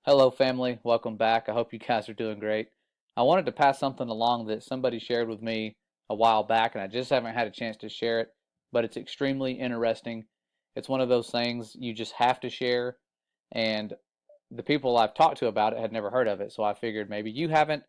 Hello family, welcome back. I hope you guys are doing great. I wanted to pass something along that somebody shared with me a while back and I just haven't had a chance to share it, but it's extremely interesting. It's one of those things you just have to share, and the people I've talked to about it had never heard of it, so I figured maybe you haven't,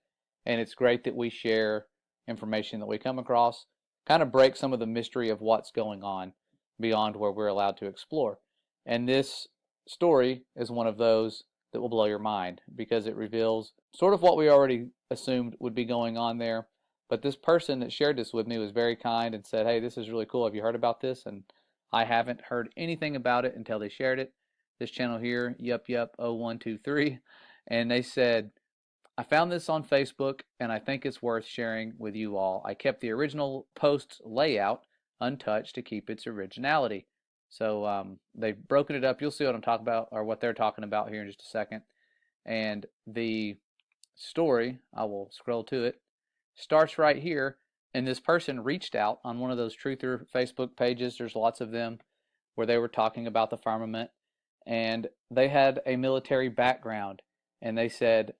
and it's great that we share information that we come across, kind of break some of the mystery of what's going on beyond where we're allowed to explore. And this story is one of those that will blow your mind because it reveals sort of what we already assumed would be going on there. But this person that shared this with me was very kind and said, "Hey, this is really cool. Have you heard about this?" And I haven't heard anything about it until they shared it. This channel here, yup0123, and they said, "I found this on Facebook and I think it's worth sharing with you all. I kept the original post's layout untouched to keep its originality." So they've broken it up. You'll see what I'm talking about, or what they're talking about here in just a second. And the story, I will scroll to it, starts right here. And this person reached out on one of those truther Facebook pages. There's lots of them where they were talking about the firmament. And they had a military background. And they said,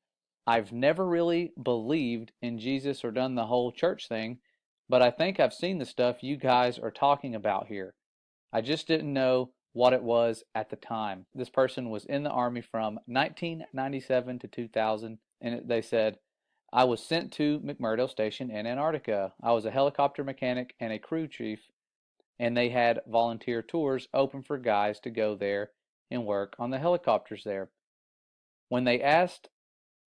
"I've never really believed in Jesus or done the whole church thing, but I think I've seen the stuff you guys are talking about here. I just didn't know what it was at the time." This person was in the Army from 1997 to 2000, and they said, "I was sent to McMurdo Station in Antarctica. I was a helicopter mechanic and a crew chief, and they had volunteer tours open for guys to go there and work on the helicopters there. When they asked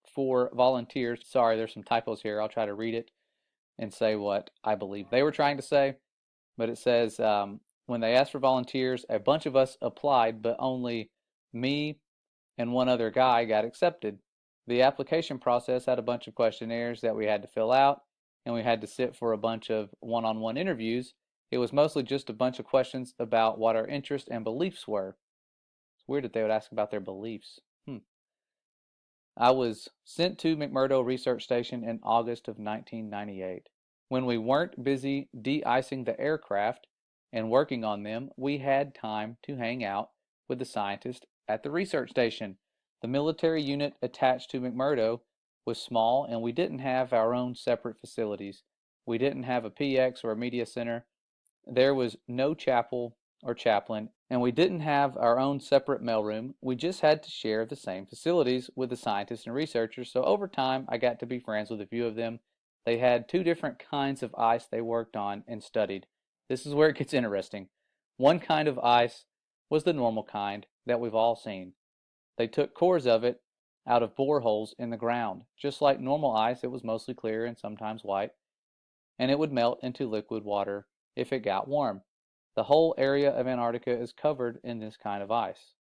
for volunteers," sorry, there's some typos here. I'll try to read it and say what I believe they were trying to say. But it says, when they asked for volunteers, a bunch of us applied, but only me and one other guy got accepted. The application process had a bunch of questionnaires that we had to fill out, and we had to sit for a bunch of one-on-one interviews. It was mostly just a bunch of questions about what our interests and beliefs were. It's weird that they would ask about their beliefs. I was sent to McMurdo Research Station in August of 1998. When we weren't busy de-icing the aircraft and working on them, we had time to hang out with the scientists at the research station. The military unit attached to McMurdo was small, and we didn't have our own separate facilities. We didn't have a PX or a media center. There was no chapel or chaplain, and we didn't have our own separate mailroom. We just had to share the same facilities with the scientists and researchers, so over time I got to be friends with a few of them. They had two different kinds of ice they worked on and studied. This is where it gets interesting. One kind of ice was the normal kind that we've all seen. They took cores of it out of boreholes in the ground. Just like normal ice, it was mostly clear and sometimes white, and it would melt into liquid water if it got warm. The whole area of Antarctica is covered in this kind of ice.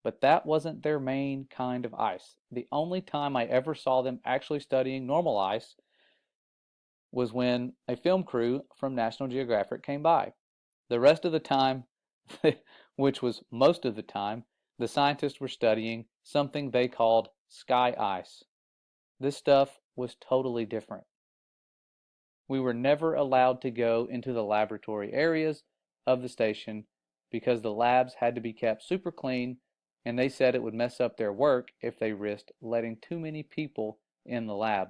But that wasn't their main kind of ice. The only time I ever saw them actually studying normal ice was when a film crew from National Geographic came by. The rest of the time, which was most of the time, the scientists were studying something they called sky ice. This stuff was totally different. We were never allowed to go into the laboratory areas of the station because the labs had to be kept super clean, and they said it would mess up their work if they risked letting too many people in the lab.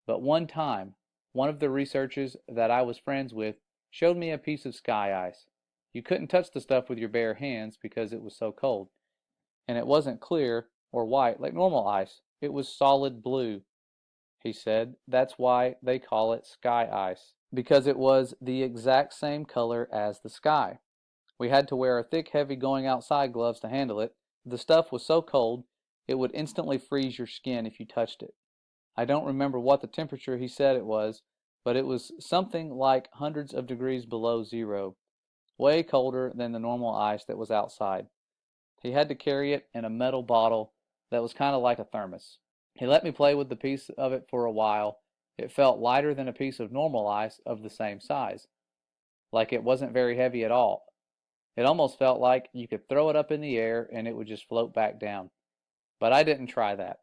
But one time, one of the researchers that I was friends with showed me a piece of sky ice. You couldn't touch the stuff with your bare hands because it was so cold. And it wasn't clear or white like normal ice. It was solid blue. He said that's why they call it sky ice, because it was the exact same color as the sky. We had to wear thick, heavy going outside gloves to handle it. The stuff was so cold it would instantly freeze your skin if you touched it. I don't remember what the temperature he said it was, but it was something like hundreds of degrees below zero, way colder than the normal ice that was outside. He had to carry it in a metal bottle that was kind of like a thermos. He let me play with the piece of it for a while. It felt lighter than a piece of normal ice of the same size, like it wasn't very heavy at all. It almost felt like you could throw it up in the air and it would just float back down. But I didn't try that.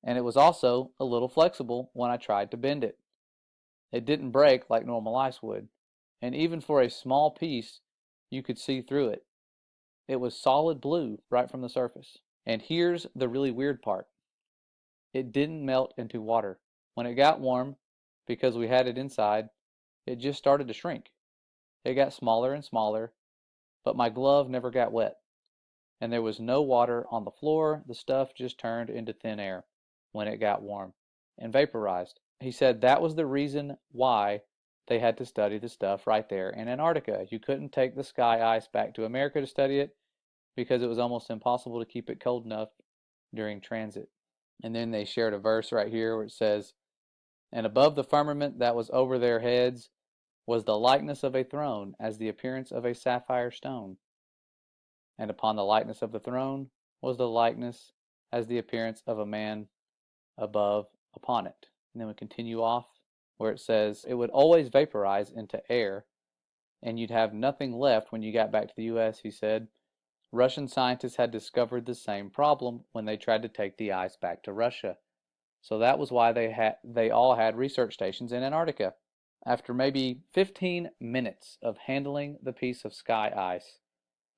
And it was also a little flexible when I tried to bend it. It didn't break like normal ice would. And even for a small piece, you could see through it. It was solid blue right from the surface. And here's the really weird part. It didn't melt into water. When it got warm, because we had it inside, it just started to shrink. It got smaller and smaller, but my glove never got wet. And there was no water on the floor. The stuff just turned into thin air when it got warm and vaporized. He said that was the reason why they had to study the stuff right there in Antarctica. You couldn't take the sky ice back to America to study it because it was almost impossible to keep it cold enough during transit. And then they shared a verse right here where it says, "And above the firmament that was over their heads was the likeness of a throne, as the appearance of a sapphire stone. And upon the likeness of the throne was the likeness as the appearance of a man above upon it." And then we continue off where it says it would always vaporize into air and you'd have nothing left when you got back to the US, he said. Russian scientists had discovered the same problem when they tried to take the ice back to Russia. So that was why they all had research stations in Antarctica. After maybe 15 minutes of handling the piece of sky ice,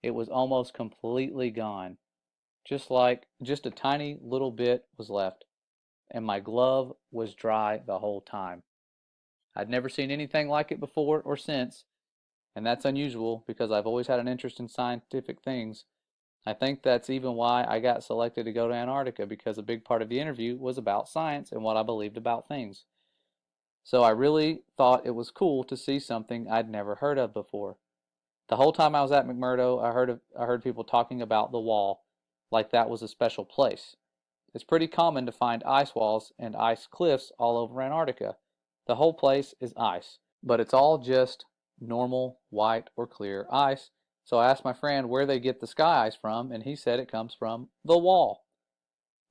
it was almost completely gone. Just a tiny little bit was left, and my glove was dry the whole time. I'd never seen anything like it before or since, and that's unusual because I've always had an interest in scientific things. I think that's even why I got selected to go to Antarctica, because a big part of the interview was about science and what I believed about things. So I really thought it was cool to see something I'd never heard of before. The whole time I was at McMurdo, I heard people talking about the wall like that was a special place. It's pretty common to find ice walls and ice cliffs all over Antarctica. The whole place is ice, but it's all just normal white or clear ice. So I asked my friend where they get the sky ice from, and he said it comes from the wall.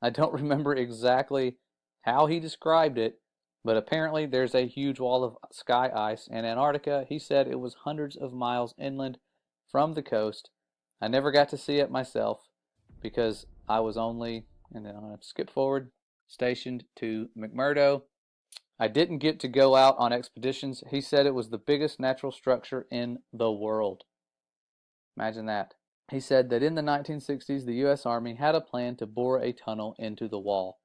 I don't remember exactly how he described it, but apparently there's a huge wall of sky ice in Antarctica. He said it was hundreds of miles inland from the coast. I never got to see it myself because I was only, and then I'm going to skip forward, stationed to McMurdo. I didn't get to go out on expeditions. He said it was the biggest natural structure in the world. Imagine that. He said that in the 1960s, the U.S. Army had a plan to bore a tunnel into the wall,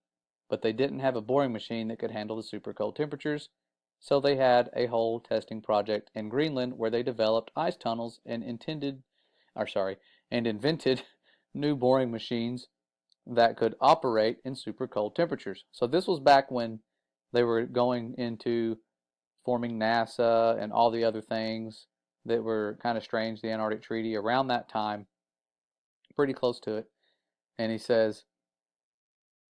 but they didn't have a boring machine that could handle the super cold temperatures, so they had a whole testing project in Greenland where they developed ice tunnels and invented new boring machines that could operate in super cold temperatures. So this was back when they were going into forming NASA and all the other things that were kind of strange, the Antarctic Treaty, around that time, pretty close to it. And he says,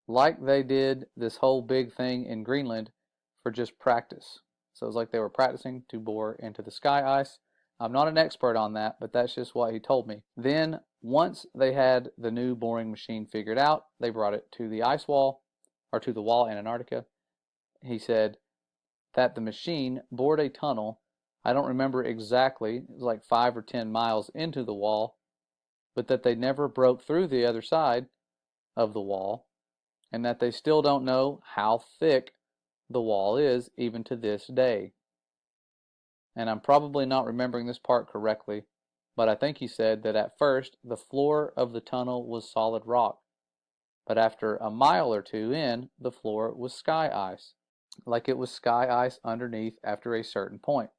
like they did this whole big thing in Greenland for just practice. So it was like they were practicing to bore into the sky ice. I'm not an expert on that, but that's just what he told me. Then, once they had the new boring machine figured out, they brought it to the ice wall, or to the wall in Antarctica. He said that the machine bored a tunnel. I don't remember exactly, it was like 5 or 10 miles into the wall, but that they never broke through the other side of the wall, and that they still don't know how thick the wall is even to this day. And I'm probably not remembering this part correctly, but I think he said that at first the floor of the tunnel was solid rock, but after a mile or two in, the floor was sky ice, like it was sky ice underneath after a certain point,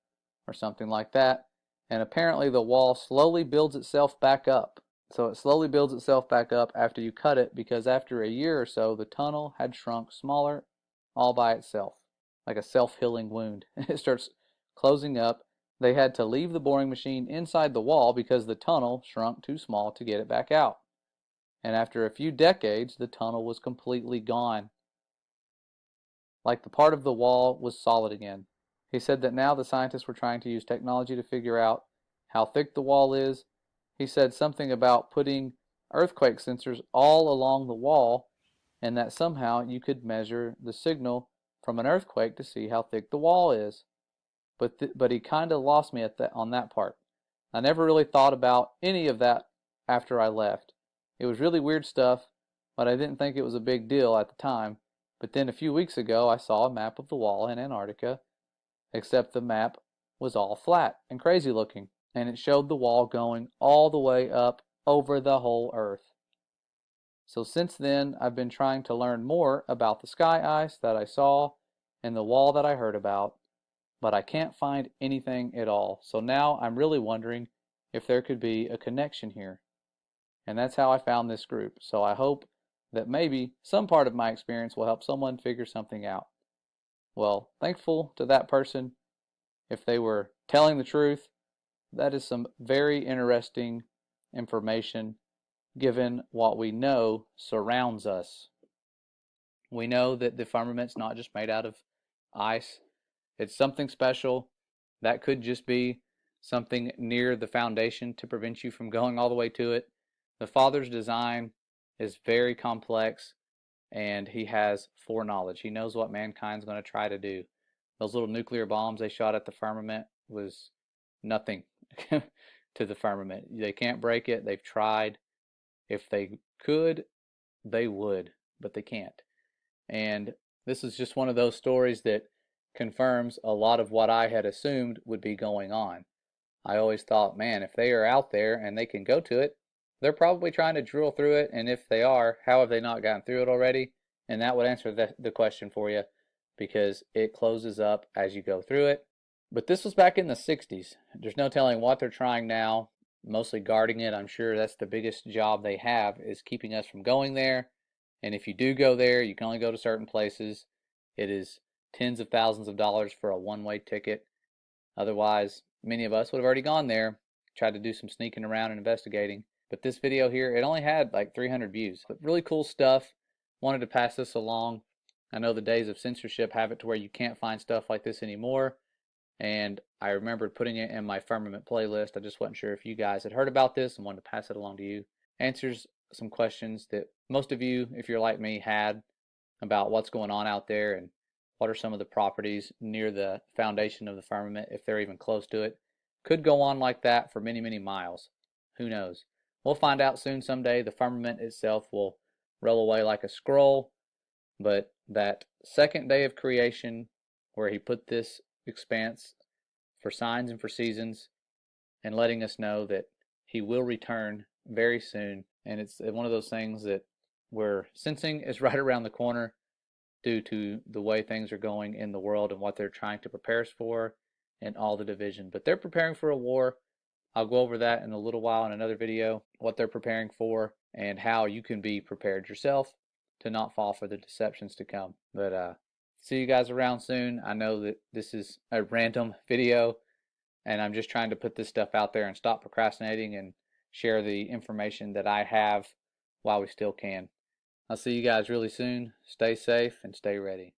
or something like that. And apparently the wall slowly builds itself back up. So it slowly builds itself back up after you cut it, because after a year or so, the tunnel had shrunk smaller all by itself, like a self-healing wound. It starts closing up. They had to leave the boring machine inside the wall because the tunnel shrunk too small to get it back out. And after a few decades, the tunnel was completely gone, like the part of the wall was solid again. He said that now the scientists were trying to use technology to figure out how thick the wall is. He said something about putting earthquake sensors all along the wall, and that somehow you could measure the signal from an earthquake to see how thick the wall is. But he kind of lost me on that part. I never really thought about any of that after I left. It was really weird stuff, but I didn't think it was a big deal at the time. But then a few weeks ago, I saw a map of the wall in Antarctica, except the map was all flat and crazy looking, and it showed the wall going all the way up over the whole Earth. So since then, I've been trying to learn more about the sky ice that I saw and the wall that I heard about, but I can't find anything at all. So now I'm really wondering if there could be a connection here. And that's how I found this group. So I hope that maybe some part of my experience will help someone figure something out. Well, thankful to that person. If they were telling the truth, that is some very interesting information given what we know surrounds us. We know that the firmament's not just made out of ice. It's something special. That could just be something near the foundation to prevent you from going all the way to it. The Father's design is very complex, and he has foreknowledge. He knows what mankind's going to try to do. Those little nuclear bombs they shot at the firmament was nothing to the firmament. They can't break it. They've tried. If they could, they would, but they can't. And this is just one of those stories that confirms a lot of what I had assumed would be going on. I always thought, man, if they are out there and they can go to it, they're probably trying to drill through it. And if they are, how have they not gotten through it already? And that would answer the question for you, because it closes up as you go through it. But this was back in the 60s. There's no telling what they're trying now, mostly guarding it. I'm sure that's the biggest job they have, is keeping us from going there. And if you do go there, you can only go to certain places. It is tens of thousands of dollars for a one-way ticket. Otherwise, many of us would have already gone there, tried to do some sneaking around and investigating. But this video here, it only had like 300 views. But really cool stuff. Wanted to pass this along. I know the days of censorship have it to where you can't find stuff like this anymore. And I remembered putting it in my firmament playlist. I just wasn't sure if you guys had heard about this and wanted to pass it along to you. Answers some questions that most of you, if you're like me, had about what's going on out there and what are some of the properties near the foundation of the firmament, if they're even close to it. Could go on like that for many, many miles. Who knows? We'll find out soon someday. The firmament itself will roll away like a scroll, but that second day of creation, where he put this expanse for signs and for seasons, and letting us know that he will return very soon. And it's one of those things that we're sensing is right around the corner due to the way things are going in the world and what they're trying to prepare us for and all the division. But they're preparing for a war. I'll go over that in a little while in another video, what they're preparing for and how you can be prepared yourself to not fall for the deceptions to come. But see you guys around soon. I know that this is a random video, and I'm just trying to put this stuff out there and stop procrastinating and share the information that I have while we still can. I'll see you guys really soon. Stay safe and stay ready.